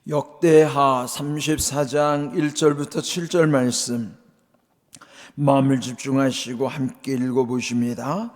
역대하 34장 1절부터 7절 말씀 마음을 집중하시고 함께 읽어보십니다.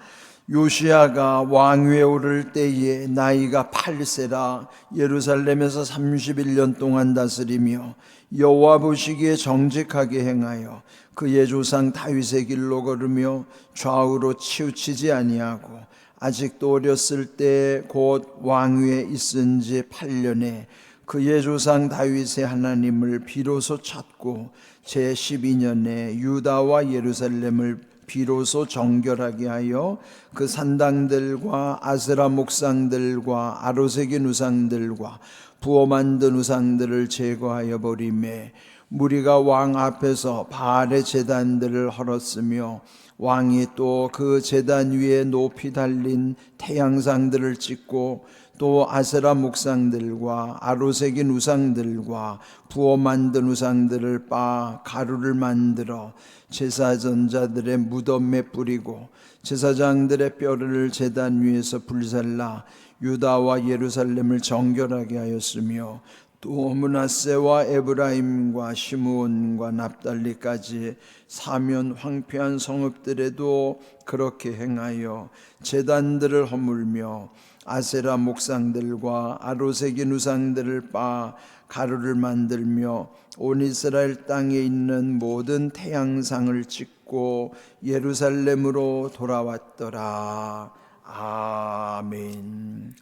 요시야가 왕위에 오를 때에 나이가 8세라 예루살렘에서 31년 동안 다스리며 여호와 보시기에 정직하게 행하여 그의 조상 다윗의 길로 걸으며 좌우로 치우치지 아니하고 아직도 어렸을 때 곧 왕위에 있은 지 8년에 그의 조상 다윗의 하나님을 비로소 찾고 제12년에 유다와 예루살렘을 비로소 정결하게 하여 그 산당들과 아세라 목상들과 아로새긴 우상들과 부어 만든 우상들을 제거하여 버리매 무리가 왕 앞에서 바알의 제단들을 헐었으며 왕이 또 그 제단 위에 높이 달린 태양상들을 찍고 또 아세라 목상들과 아로새긴 우상들과 부어 만든 우상들을 빻아 가루를 만들어 제사 전자들의 무덤에 뿌리고 제사장들의 뼈를 제단 위에서 불살라 유다와 예루살렘을 정결하게 하였으며 또 므낫세와 에브라임과 시므온과 납달리까지 사면 황폐한 성읍들에도 그렇게 행하여 제단들을 허물며 아세라 목상들과 아로새긴 우상들을 빻아 가루를 만들며 온 이스라엘 땅에 있는 모든 태양상을 찍고 예루살렘으로 돌아왔더라. 아멘.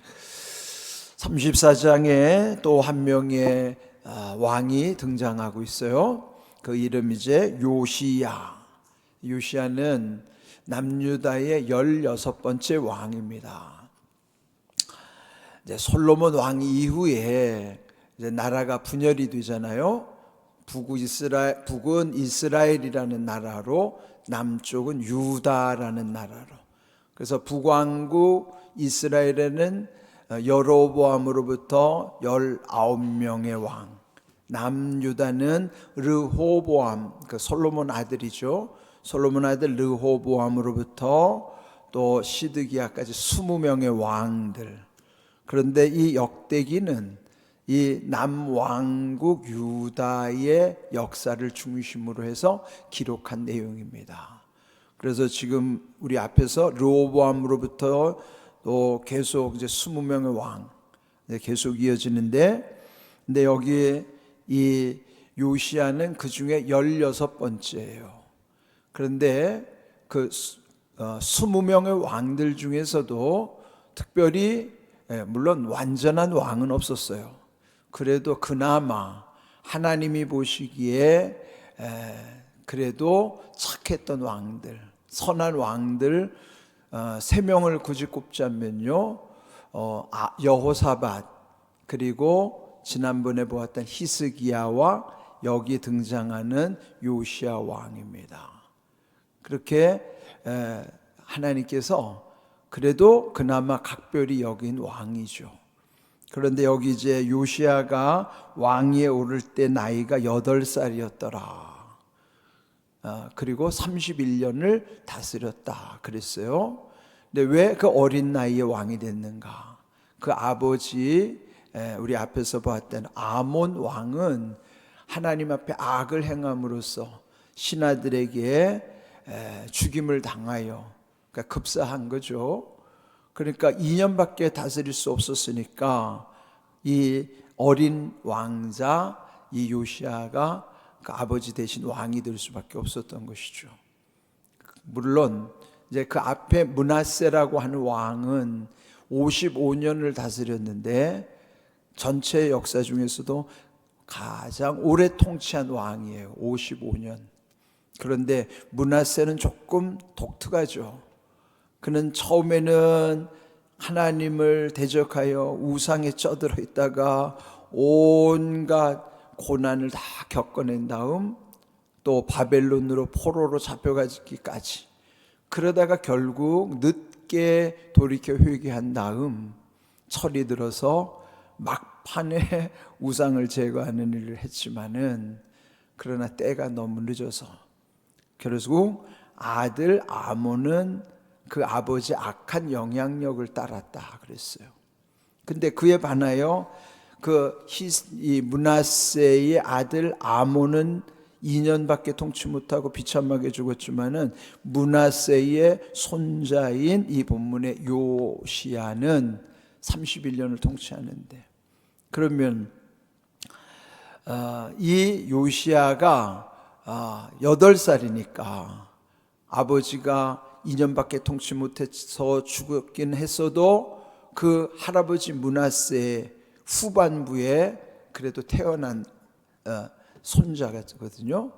34장에 또 한 명의 왕이 등장하고 있어요. 그 이름이 이제 요시야. 요시야는 남유다의 16번째 왕입니다. 이제 솔로몬 왕 이후에 이제 나라가 분열이 되잖아요. 북은 이스라엘이라는 나라로 남쪽은 유다라는 나라로. 그래서 북왕국 이스라엘에는 여로보암으로부터 19명의 왕, 남유다는 르호보암, 그 솔로몬 아들이죠. 솔로몬 아들 르호보암으로부터 또 시드기야까지 20명의 왕들. 그런데 이 역대기는 이 남왕국 유다의 역사를 중심으로 해서 기록한 내용입니다. 그래서 지금 우리 앞에서 르호보암으로부터 또 계속 이제 20명의 왕 계속 이어지는데, 근데 여기 이 요시야는 그 중에 16번째예요. 그런데 그 20명의 왕들 중에서도 특별히 물론 완전한 왕은 없었어요. 그래도 그나마 하나님이 보시기에 그래도 착했던 왕들, 선한 왕들 3명을 굳이 꼽자면요, 여호사밧, 그리고 지난번에 보았던 히스기야와 여기 등장하는 요시야 왕입니다. 그렇게 하나님께서 그래도 그나마 각별히 여긴 왕이죠. 그런데 여기 이제 요시야가 왕위에 오를 때 나이가 8살이었더라. 그리고 31년을 다스렸다 그랬어요. 근데 왜 그 어린 나이에 왕이 됐는가? 그 아버지, 우리 앞에서 봤던 아몬 왕은 하나님 앞에 악을 행함으로써 신하들에게 죽임을 당하여, 그러니까 급사한 거죠. 그러니까 2년밖에 다스릴 수 없었으니까 이 어린 왕자 이 요시야가 그 아버지 대신 왕이 될 수밖에 없었던 것이죠. 물론 이제 그 앞에 므낫세라고 하는 왕은 55년을 다스렸는데 전체 역사 중에서도 가장 오래 통치한 왕이에요. 55년. 그런데 므낫세는 조금 독특하죠. 그는 처음에는 하나님을 대적하여 우상에 쩌들어 있다가 온갖 고난을 다 겪어낸 다음 또 바벨론으로 포로로 잡혀가기까지, 그러다가 결국 늦게 돌이켜 회개한 다음 철이 들어서 막판에 우상을 제거하는 일을 했지만은, 그러나 때가 너무 늦어서 결국 아들 아몬은 그 아버지의 악한 영향력을 따랐다 그랬어요. 근데 그에 반하여 이 므낫세의 아들 아몬은 2년밖에 통치 못하고 비참하게 죽었지만은 므낫세의 손자인 이 본문의 요시야는 31년을 통치하는데, 그러면 이 요시야가 8살이니까 아버지가 2년밖에 통치 못해서 죽었긴 했어도 그 할아버지 므낫세의 후반부에 그래도 태어난 손자거든요.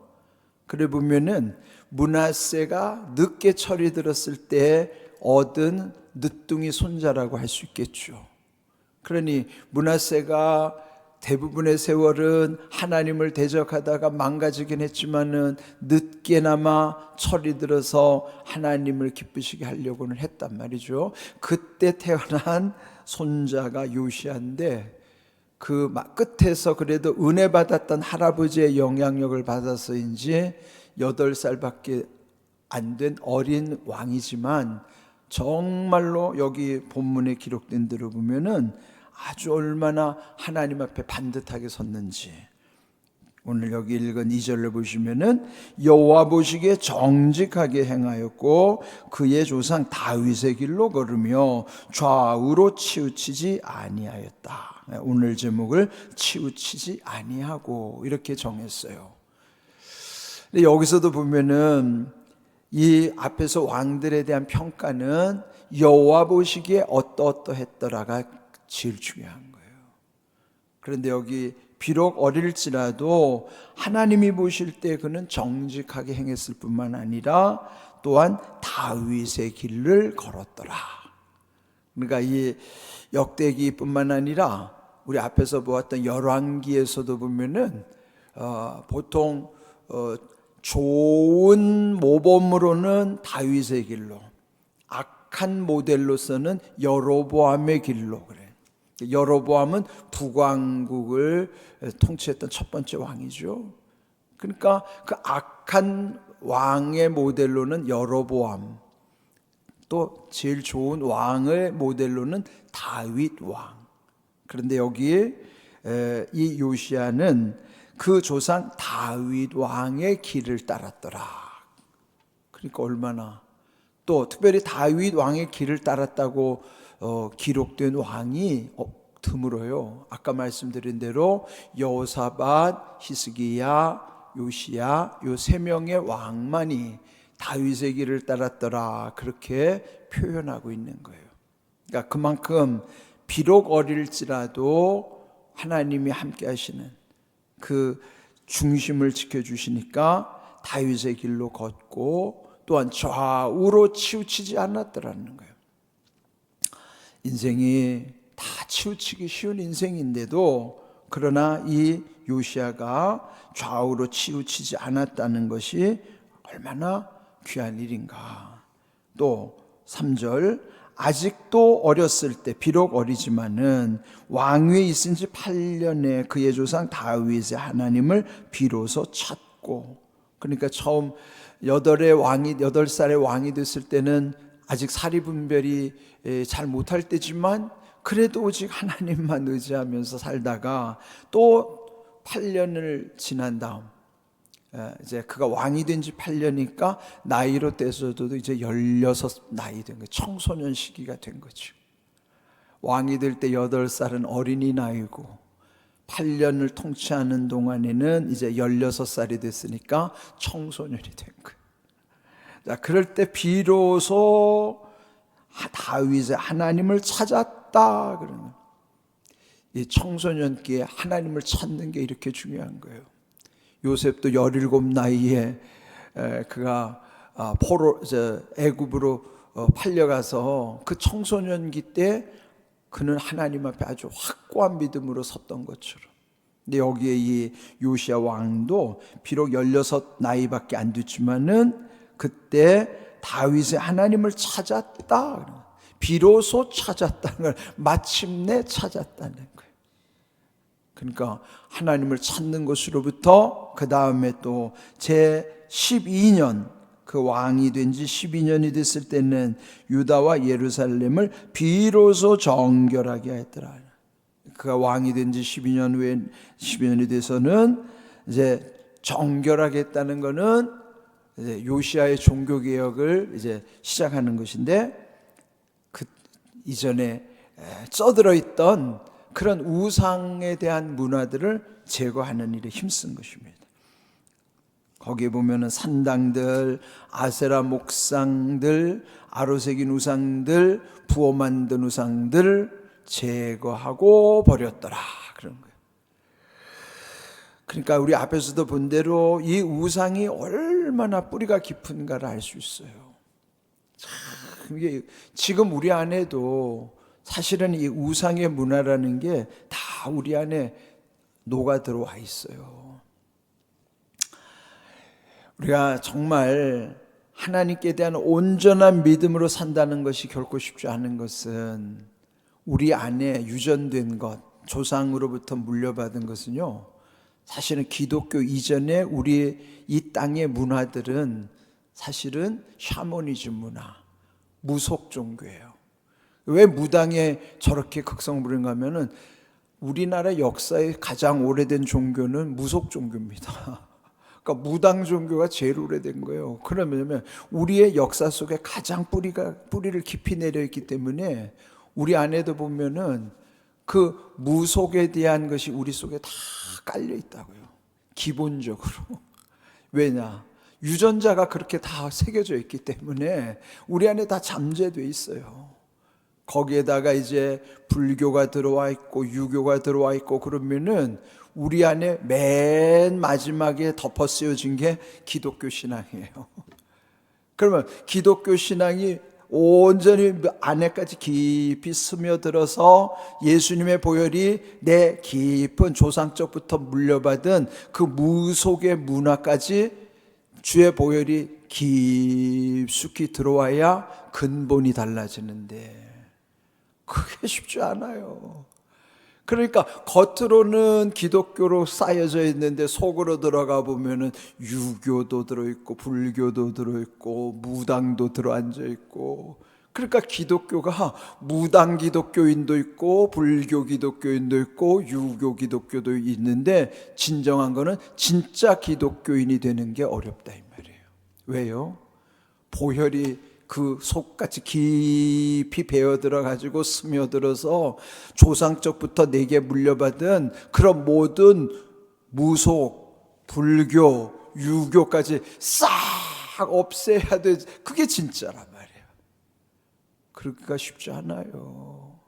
그래 보면은 므낫세가 늦게 철이 들었을 때 얻은 늦둥이 손자라고 할 수 있겠죠. 그러니 므낫세가 대부분의 세월은 하나님을 대적하다가 망가지긴 했지만은 늦게나마 철이 들어서 하나님을 기쁘시게 하려고는 했단 말이죠. 그때 태어난 손자가 요시야인데, 그 끝에서 그래도 은혜 받았던 할아버지의 영향력을 받아서인지 8살밖에 안 된 어린 왕이지만, 정말로 여기 본문에 기록된 대로 보면은 아주 얼마나 하나님 앞에 반듯하게 섰는지, 오늘 여기 읽은 2절을 보시면은 여호와 보시기에 정직하게 행하였고 그의 조상 다윗의 길로 걸으며 좌우로 치우치지 아니하였다. 오늘 제목을 치우치지 아니하고 이렇게 정했어요. 근데 여기서도 보면은 이 앞에서 왕들에 대한 평가는 여호와 보시기에 어떠했더라가 제일 중요한 거예요. 그런데 여기 비록 어릴지라도 하나님이 보실 때 그는 정직하게 행했을 뿐만 아니라 또한 다윗의 길을 걸었더라. 그러니까 이 역대기뿐만 아니라 우리 앞에서 보았던 열왕기에서도 보면은 보통 좋은 모범으로는 다윗의 길로, 악한 모델로서는 여로보암의 길로 그래. 여로보암은 북왕국을 통치했던 첫 번째 왕이죠. 그러니까 그 악한 왕의 모델로는 여로보암, 또 제일 좋은 왕의 모델로는 다윗 왕. 그런데 여기 이 요시야는 그 조상 다윗 왕의 길을 따랐더라. 그러니까 얼마나, 또 특별히 다윗 왕의 길을 따랐다고 기록된 왕이 드물어요. 아까 말씀드린 대로 여호사밧, 히스기야, 요시야 요 3명의 왕만이 다윗의 길을 따랐더라 그렇게 표현하고 있는 거예요. 그러니까 그만큼 비록 어릴지라도 하나님이 함께 하시는 그 중심을 지켜주시니까 다윗의 길로 걷고 또한 좌우로 치우치지 않았더라는 거예요. 인생이 다 치우치기 쉬운 인생인데도 그러나 이 요시야가 좌우로 치우치지 않았다는 것이 얼마나 귀한 일인가. 또 3절, 아직도 어렸을 때 비록 어리지만은 왕위에 있은 지 8년에 그의 조상 다윗의 하나님을 비로소 찾고, 그러니까 처음 8살의 왕이 됐을 때는 아직 사리분별이 잘 못할 때지만 그래도 오직 하나님만 의지하면서 살다가 또 8년을 지난 다음 이제 그가 왕이 된 지 8년이니까 나이로 떼서도 이제 16 나이 된 거예요. 청소년 시기가 된 거죠. 왕이 될 때 8살은 어린이 나이고 8년을 통치하는 동안에는 이제 16살이 됐으니까 청소년이 된 거예요. 자, 그럴 때 비로소 다윗의 하나님을 찾았다 그러는, 이 청소년기에 하나님을 찾는 게 이렇게 중요한 거예요. 요셉도 17 나이에 그가 애굽으로 팔려가서 그 청소년기 때 그는 하나님 앞에 아주 확고한 믿음으로 섰던 것처럼, 근데 여기에 이 요시야 왕도 비록 16 나이밖에 안 됐지만은 그때 다윗의 하나님을 찾았다, 비로소 찾았다는 걸, 마침내 찾았다는 거예요. 그러니까 하나님을 찾는 것으로부터 그 다음에 또 제 12년, 그 왕이 된 지 12년이 됐을 때는 유다와 예루살렘을 비로소 정결하게 했더라. 그가 왕이 된 지 12년 후에 12년이 돼서는 이제 정결하겠다는 거는 이제 요시아의 종교 개혁을 이제 시작하는 것인데, 그 이전에 쩌들어 있던 그런 우상에 대한 문화들을 제거하는 일에 힘쓴 것입니다. 거기에 보면은 산당들, 아세라 목상들, 아로 새긴 우상들, 부어 만든 우상들 제거하고 버렸더라, 그런 거예요. 그러니까 우리 앞에서도 본 대로 이 우상이 얼마나 뿌리가 깊은가를 알 수 있어요. 참 이게 지금 우리 안에도 사실은 이 우상의 문화라는 게 다 우리 안에 녹아 들어와 있어요. 우리가 정말 하나님께 대한 온전한 믿음으로 산다는 것이 결코 쉽지 않은 것은, 우리 안에 유전된 것, 조상으로부터 물려받은 것은요, 사실은 기독교 이전에 우리 이 땅의 문화들은 사실은 샤머니즘 문화, 무속 종교예요. 왜 무당에 저렇게 극성을 부리는가 하면은 우리나라 역사에 가장 오래된 종교는 무속 종교입니다. 그러니까 무당 종교가 제일 오래된 거예요. 그러면 우리의 역사 속에 가장 뿌리를 깊이 내려 있기 때문에 우리 안에도 보면은 그 무속에 대한 것이 우리 속에 다 깔려 있다고요. 기본적으로. 왜냐? 유전자가 그렇게 다 새겨져 있기 때문에 우리 안에 다 잠재되어 있어요. 거기에다가 이제 불교가 들어와 있고 유교가 들어와 있고 그러면은 우리 안에 맨 마지막에 덮어 씌워진 게 기독교 신앙이에요. 그러면 기독교 신앙이 온전히 안에까지 깊이 스며들어서 예수님의 보혈이 내 깊은 조상적부터 물려받은 그 무속의 문화까지 주의 보혈이 깊숙이 들어와야 근본이 달라지는데, 그게 쉽지 않아요. 그러니까 겉으로는 기독교로 쌓여져 있는데 속으로 들어가 보면은 유교도 들어있고 불교도 들어있고 무당도 들어앉아 있고, 그러니까 기독교가 무당 기독교인도 있고 불교 기독교인도 있고 유교 기독교도 있는데, 진정한 거는 진짜 기독교인이 되는 게 어렵다 이 말이에요. 왜요? 보혈이 그 속같이 깊이 배어들어 가지고 스며들어서 조상적부터 내게 물려받은 그런 모든 무속, 불교, 유교까지 싹 없애야 돼. 그게 진짜란 말이에요. 그러기가 쉽지 않아요.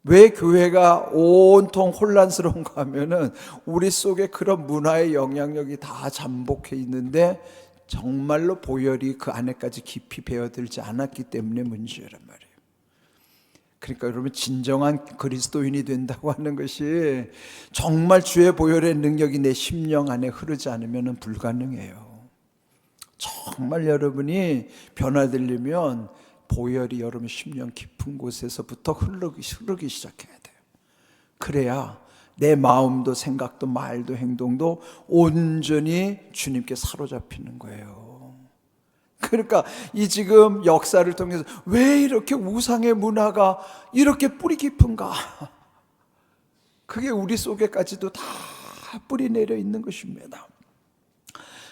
왜 교회가 온통 혼란스러운가 하면은 우리 속에 그런 문화의 영향력이 다 잠복해 있는데 정말로 보혈이 그 안에까지 깊이 배어들지 않았기 때문에 문제란 말이에요. 그러니까 여러분, 진정한 그리스도인이 된다고 하는 것이 정말 주의 보혈의 능력이 내 심령 안에 흐르지 않으면 불가능해요. 정말 여러분이 변화되려면 보혈이 여러분 심령 깊은 곳에서부터 흐르기 시작해야 돼요. 그래야 내 마음도 생각도 말도 행동도 온전히 주님께 사로잡히는 거예요. 그러니까 이 지금 역사를 통해서 왜 이렇게 우상의 문화가 이렇게 뿌리 깊은가? 그게 우리 속에까지도 다 뿌리 내려 있는 것입니다.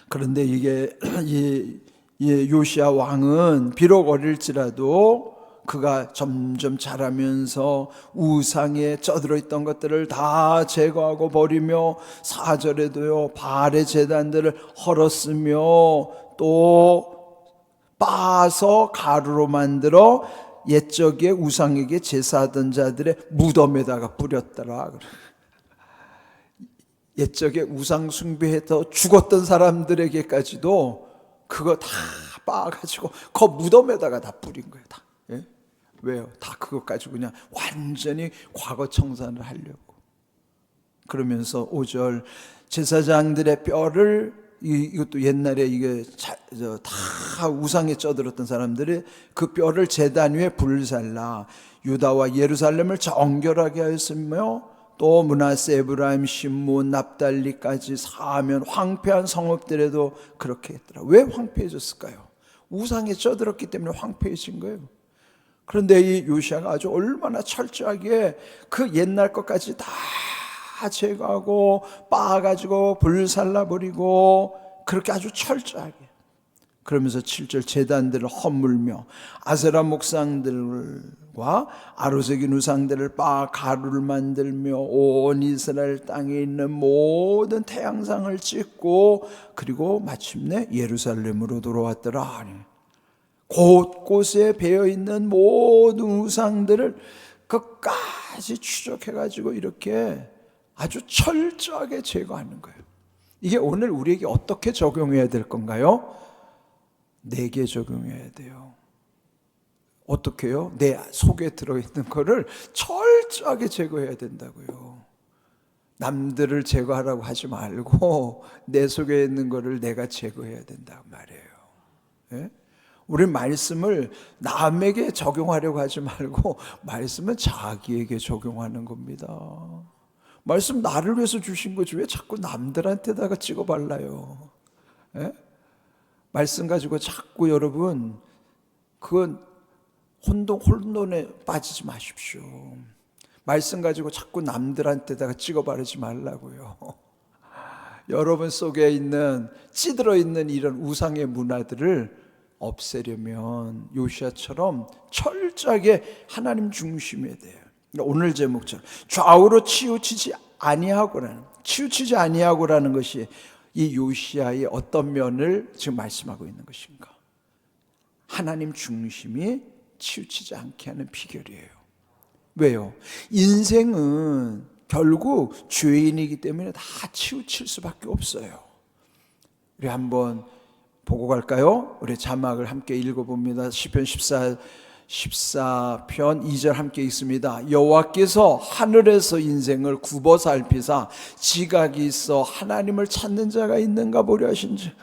그런데 이게 이 요시야 왕은 비록 어릴지라도 그가 점점 자라면서 우상에 쩌들어 있던 것들을 다 제거하고 버리며 4절에도요 바알의 제단들을 헐었으며 또 빻아서 가루로 만들어 옛적에 우상에게 제사하던 자들의 무덤에다가 뿌렸더라. 옛적에 우상 숭배해서 죽었던 사람들에게까지도 그거 다 빻아가지고 그 무덤에다가 다 뿌린 거예요. 다. 예? 왜요? 다 그것 가지고 그냥 완전히 과거 청산을 하려고. 그러면서 5절 제사장들의 뼈를, 이것도 옛날에 이게 다 우상에 쩌들었던 사람들이 그 뼈를 제단 위에 불살라 유다와 예루살렘을 정결하게 하였으며 또 므낫세, 에브라임, 심몬, 납달리까지 사하면 황폐한 성읍들에도 그렇게 했더라. 왜 황폐해졌을까요? 우상에 쩌들었기 때문에 황폐해진 거예요. 그런데 이 요시아가 아주 얼마나 철저하게 그 옛날 것까지 다 제거하고 빻아가지고 불살라버리고 그렇게 아주 철저하게, 그러면서 7절 제단들을 허물며 아세라 목상들과 아로새긴 우상들을 빻아 가루를 만들며 온 이스라엘 땅에 있는 모든 태양상을 찍고 그리고 마침내 예루살렘으로 돌아왔더라. 곳곳에 배어있는 모든 우상들을 끝까지 추적해가지고 이렇게 아주 철저하게 제거하는 거예요. 이게 오늘 우리에게 어떻게 적용해야 될 건가요? 내게 적용해야 돼요. 어떻게요? 내 속에 들어있는 거를 철저하게 제거해야 된다고요. 남들을 제거하라고 하지 말고 내 속에 있는 거를 내가 제거해야 된다고 말해요. 예? 우리 말씀을 남에게 적용하려고 하지 말고 말씀은 자기에게 적용하는 겁니다. 말씀 나를 위해서 주신 거지 왜 자꾸 남들한테다가 찍어 발라요? 예? 말씀 가지고 자꾸 여러분 그건 혼돈에 빠지지 마십시오. 말씀 가지고 자꾸 남들한테다가 찍어 바르지 말라고요. 여러분 속에 있는 찌들어 있는 이런 우상의 문화들을 없애려면 요시아처럼 철저하게 하나님 중심해야 돼요. 오늘 제목처럼 좌우로 치우치지 아니하고라는 것이 이 요시아의 어떤 면을 지금 말씀하고 있는 것인가? 하나님 중심이 치우치지 않게 하는 비결이에요. 왜요? 인생은 결국 죄인이기 때문에 다 치우칠 수밖에 없어요. 우리 한번 보고 갈까요? 우리 자막을 함께 읽어봅니다. 시편 14편 2절 함께 읽습니다. 여호와께서 하늘에서 인생을 굽어 살피사 지각이 있어 하나님을 찾는 자가 있는가 보려 하신지.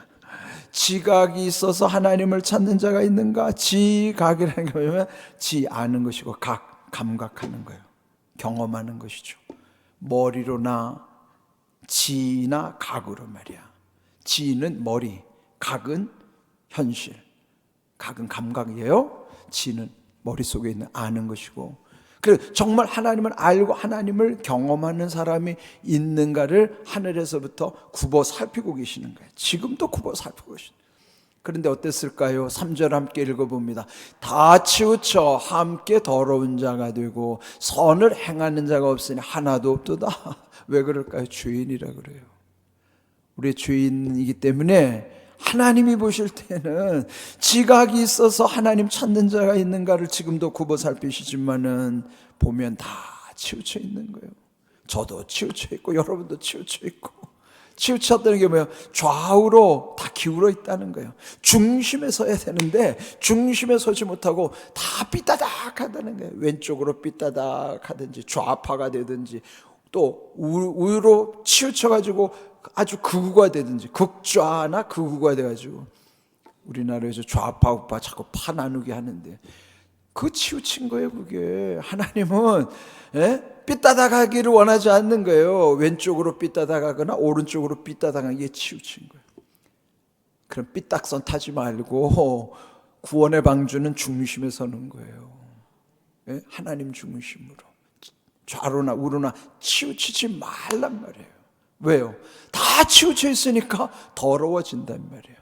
지각이 있어서 하나님을 찾는 자가 있는가? 지각이라는 게 뭐냐면 지 아는 것이고 감각하는 거예요. 경험하는 것이죠. 머리로나 지나 각으로 말이야. 지는 머리, 각은 현실, 각은 감각이에요. 지는 머릿속에 있는 아는 것이고, 그래서 정말 하나님을 알고 하나님을 경험하는 사람이 있는가를 하늘에서부터 굽어 살피고 계시는 거예요. 지금도 굽어 살피고 계시는 거예요. 그런데 어땠을까요? 3절 함께 읽어봅니다. 다 치우쳐 함께 더러운 자가 되고 선을 행하는 자가 없으니 하나도 없도다. 왜 그럴까요? 죄인이라 그래요. 우리 죄인이기 때문에 하나님이 보실 때는 지각이 있어서 하나님 찾는 자가 있는가를 지금도 굽어 살피시지만은 보면 다 치우쳐 있는 거예요. 저도 치우쳐 있고 여러분도 치우쳐 있고, 치우쳤다는 게 뭐예요? 좌우로 다 기울어 있다는 거예요. 중심에 서야 되는데 중심에 서지 못하고 다 삐따닥 하다는 거예요. 왼쪽으로 삐따닥 하든지 좌파가 되든지 또 우로 치우쳐가지고 아주 극우가 되든지 극좌나 극우가 돼가지고 우리나라에서 좌파 우파 자꾸 파 나누게 하는데 그 치우친 거예요. 그게 하나님은 삐따닥하기를 원하지 않는 거예요. 왼쪽으로 삐따닥하거나 오른쪽으로 삐따닥하는 게 치우친 거예요. 그럼 삐딱선 타지 말고 구원의 방주는 중심에 서는 거예요. 하나님 중심으로 좌로나 우로나 치우치지 말란 말이에요. 왜요? 다 치우쳐 있으니까 더러워진단 말이에요.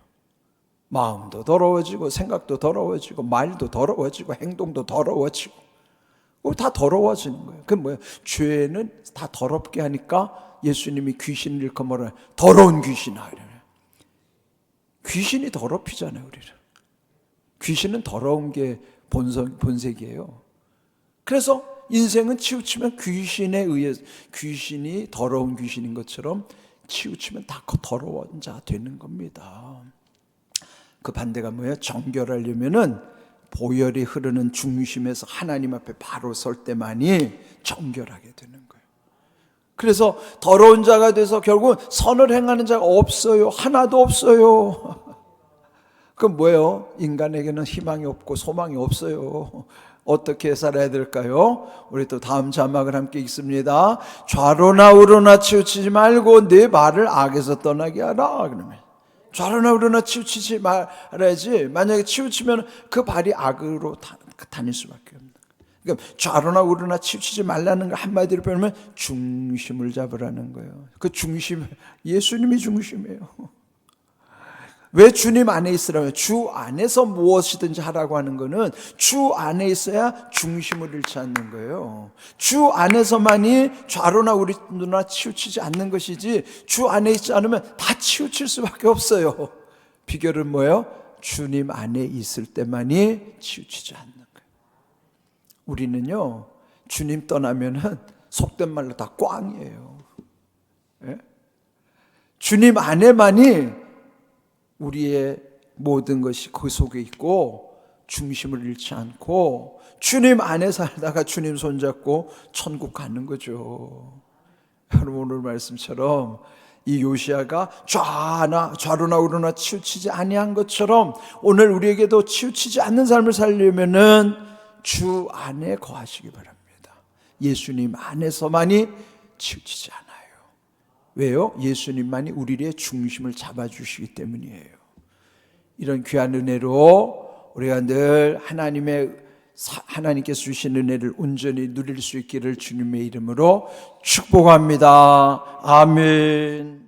마음도 더러워지고 생각도 더러워지고 말도 더러워지고 행동도 더러워지고 다 더러워지는 거예요. 그게 뭐예요? 죄는 다 더럽게 하니까 예수님이 귀신을 일컬어 뭐라 더러운 귀신아 이래요. 귀신이 더럽히잖아요, 우리를. 귀신은 더러운 게 본색이에요. 그래서 인생은 치우치면 귀신에 의해 귀신이 더러운 귀신인 것처럼 치우치면 다 더러운 자 되는 겁니다. 그 반대가 뭐예요? 정결하려면은 보혈이 흐르는 중심에서 하나님 앞에 바로 설 때만이 정결하게 되는 거예요. 그래서 더러운 자가 돼서 결국은 선을 행하는 자가 없어요. 하나도 없어요. 그럼 뭐예요? 인간에게는 희망이 없고 소망이 없어요. 어떻게 살아야 될까요? 우리 또 다음 자막을 함께 읽습니다. 좌로나 우로나 치우치지 말고 내 발을 악에서 떠나게 하라. 그러면 좌로나 우로나 치우치지 말아야지. 만약에 치우치면 그 발이 악으로 다닐 수밖에 없어요. 그러니까 좌로나 우로나 치우치지 말라는 거 한마디로 표현하면 중심을 잡으라는 거예요. 그 중심, 예수님이 중심이에요. 왜 주님 안에 있으라면? 주 안에서 무엇이든지 하라고 하는 거는 주 안에 있어야 중심을 잃지 않는 거예요. 주 안에서만이 좌로나 우로나 치우치지 않는 것이지, 주 안에 있지 않으면 다 치우칠 수밖에 없어요. 비결은 뭐예요? 주님 안에 있을 때만이 치우치지 않는 거예요. 우리는요, 주님 떠나면은 속된 말로 다 꽝이에요. 예? 주님 안에만이 우리의 모든 것이 그 속에 있고 중심을 잃지 않고 주님 안에 살다가 주님 손잡고 천국 가는 거죠. 여러분, 오늘 말씀처럼 이 요시야가 좌로나 우로나 치우치지 아니한 것처럼 오늘 우리에게도 치우치지 않는 삶을 살려면은 주 안에 거하시기 바랍니다. 예수님 안에서만이 치우치지 않아요. 왜요? 예수님만이 우리의 중심을 잡아주시기 때문이에요. 이런 귀한 은혜로 우리가 늘 하나님께서 주신 은혜를 온전히 누릴 수 있기를 주님의 이름으로 축복합니다. 아멘.